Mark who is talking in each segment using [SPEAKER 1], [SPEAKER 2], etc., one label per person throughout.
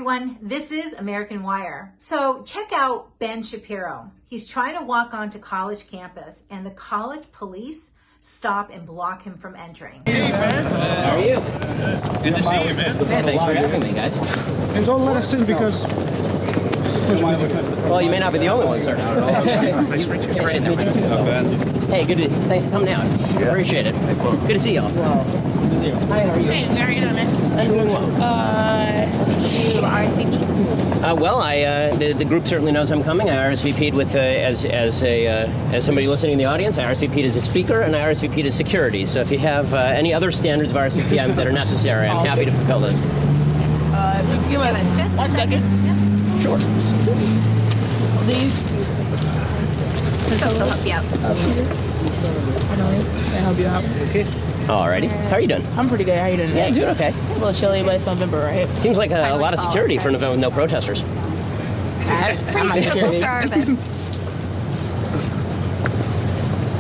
[SPEAKER 1] everyone, this is American Wire. So check out Ben Shapiro. He's trying to walk onto college campus and the college police stop and block him from entering.
[SPEAKER 2] Hey man,
[SPEAKER 3] How are you?
[SPEAKER 2] Good to see you, man.
[SPEAKER 3] Hey, thanks for having me, guys.
[SPEAKER 4] And don't let us in because...
[SPEAKER 3] Well, you may not be the only one, sir.
[SPEAKER 2] Nice to meet you.
[SPEAKER 3] Nice to meet you.
[SPEAKER 2] Not bad.
[SPEAKER 3] Hey, thanks for coming out. Appreciate it. Good to see y'all. Hi, how are you?
[SPEAKER 5] Hey, how are you doing?
[SPEAKER 3] I'm doing well.
[SPEAKER 5] You RSVP?
[SPEAKER 3] Well, the group certainly knows I'm coming. I RSVP'd with as somebody listening in the audience. I RSVP'd as a speaker, and I RSVP'd as security. So if you have any other standards of RSVP that are necessary, I'm happy to fulfill those.
[SPEAKER 5] Give us just 1 second.
[SPEAKER 3] Sure.
[SPEAKER 5] Please.
[SPEAKER 1] They'll help you out.
[SPEAKER 5] I help you out.
[SPEAKER 3] Okay. Alrighty. How are you doing?
[SPEAKER 5] I'm pretty good. How are you doing?
[SPEAKER 3] Yeah, doing okay.
[SPEAKER 5] A little chilly, but it's November, right?
[SPEAKER 3] Seems like a lot of security for no protesters.
[SPEAKER 5] I'm not security.
[SPEAKER 1] For our events.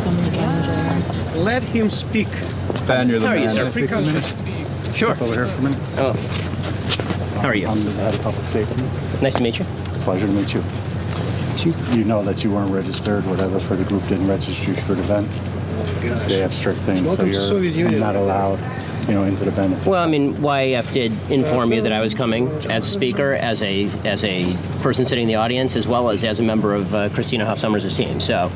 [SPEAKER 5] So many cameras.
[SPEAKER 4] Let him speak.
[SPEAKER 6] Ben, you're the
[SPEAKER 3] How are you,
[SPEAKER 6] man.
[SPEAKER 3] sir?
[SPEAKER 4] Free country.
[SPEAKER 3] Sure.
[SPEAKER 6] Over here for a minute.
[SPEAKER 3] Oh. How are you?
[SPEAKER 6] I'm the head of public safety.
[SPEAKER 3] Nice to meet you.
[SPEAKER 6] Pleasure to meet you. You know that you weren't registered, whatever, for the group didn't register you for the event. They have strict things,
[SPEAKER 4] Welcome to
[SPEAKER 6] so
[SPEAKER 4] Soviet
[SPEAKER 6] you're
[SPEAKER 4] Union.
[SPEAKER 6] not allowed, into the event.
[SPEAKER 3] Well, I mean, YAF did inform you that I was coming as a speaker, as a person sitting in the audience, as well as a member of Christina Hoff Sommers' team. So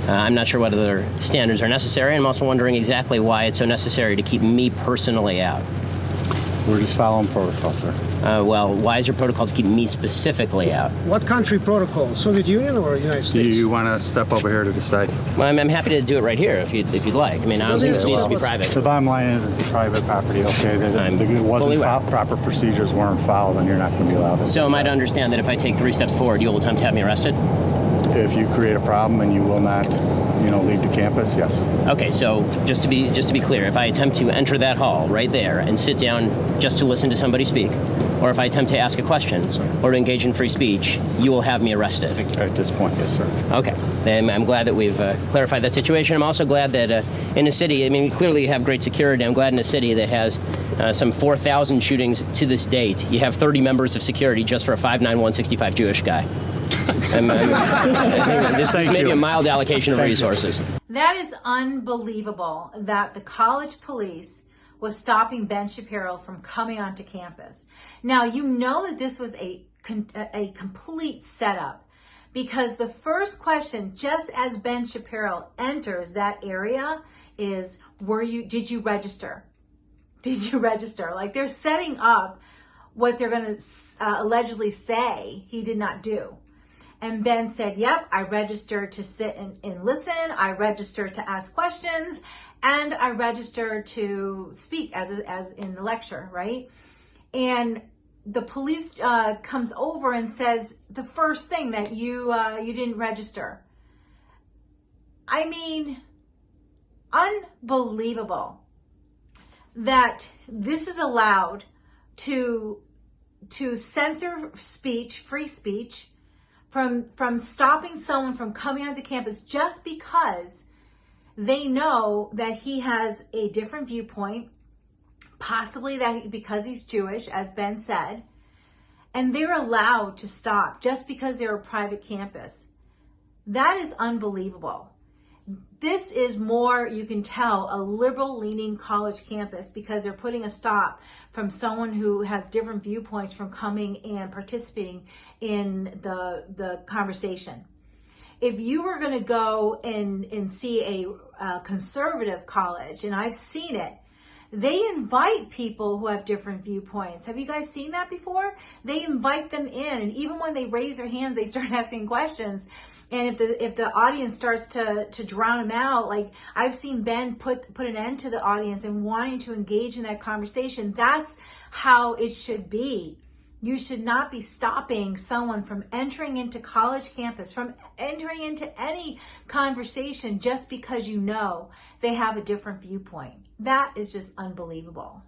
[SPEAKER 3] I'm not sure what other standards are necessary. I'm also wondering exactly why it's so necessary to keep me personally out.
[SPEAKER 6] We're just following protocol, sir.
[SPEAKER 3] Well, why is there protocol to keep me specifically out?
[SPEAKER 4] What country protocol? Soviet Union or United
[SPEAKER 6] Do
[SPEAKER 4] States?
[SPEAKER 6] you want to step over here to decide?
[SPEAKER 3] Well, I'm happy to do it right here if you'd like. I mean, I don't think this needs to be private.
[SPEAKER 6] The bottom line is it's private property, okay?
[SPEAKER 3] I'm
[SPEAKER 6] It wasn't
[SPEAKER 3] fully aware.
[SPEAKER 6] proper procedures weren't followed, and you're not going to be allowed to.
[SPEAKER 3] So am I to understand that if I take 3 steps forward, you will attempt to have me arrested?
[SPEAKER 6] If you create a problem and you will not, leave the campus, yes.
[SPEAKER 3] Okay, so just to be clear, if I attempt to enter that hall right there and sit down just to listen to somebody speak, or if I attempt to ask a question or to engage in free speech, you will have me arrested.
[SPEAKER 6] At this point, yes, sir.
[SPEAKER 3] Okay, then I'm glad that we've clarified that situation. I'm also glad that in a city, I mean, we clearly have great security. I'm glad in a city that has some 4,000 shootings to this date, you have 30 members of security just for a 5'9", 165 Jewish guy. This is maybe a mild allocation of resources.
[SPEAKER 1] That is unbelievable that the college police was stopping Ben Shapiro from coming onto campus. Now, you know that this was a complete setup, because the first question, just as Ben Shapiro enters that area, is, did you register? Did you register? Like, they're setting up what they're going to allegedly say he did not do. And Ben said, yep, I registered to sit and listen. I registered to ask questions, and I registered to speak as in the lecture, right? And the police comes over and says the first thing that you didn't register. I mean, unbelievable that this is allowed to censor speech, free speech, from stopping someone from coming onto campus just because they know that he has a different viewpoint, possibly because he's Jewish, as Ben said, and they're allowed to stop just because they're a private campus. That is unbelievable. This is more, you can tell, a liberal-leaning college campus, because they're putting a stop from someone who has different viewpoints from coming and participating in the conversation. If you were going to go and see a conservative college, and I've seen it, they invite people who have different viewpoints. Have you guys seen that before? They invite them in, and even when they raise their hands, they start asking questions. And if the audience starts to drown them out, like I've seen Ben put an end to the audience and wanting to engage in that conversation. That's how it should be. You should not be stopping someone from entering into college campus, from entering into any conversation just because you know they have a different viewpoint. That is just unbelievable.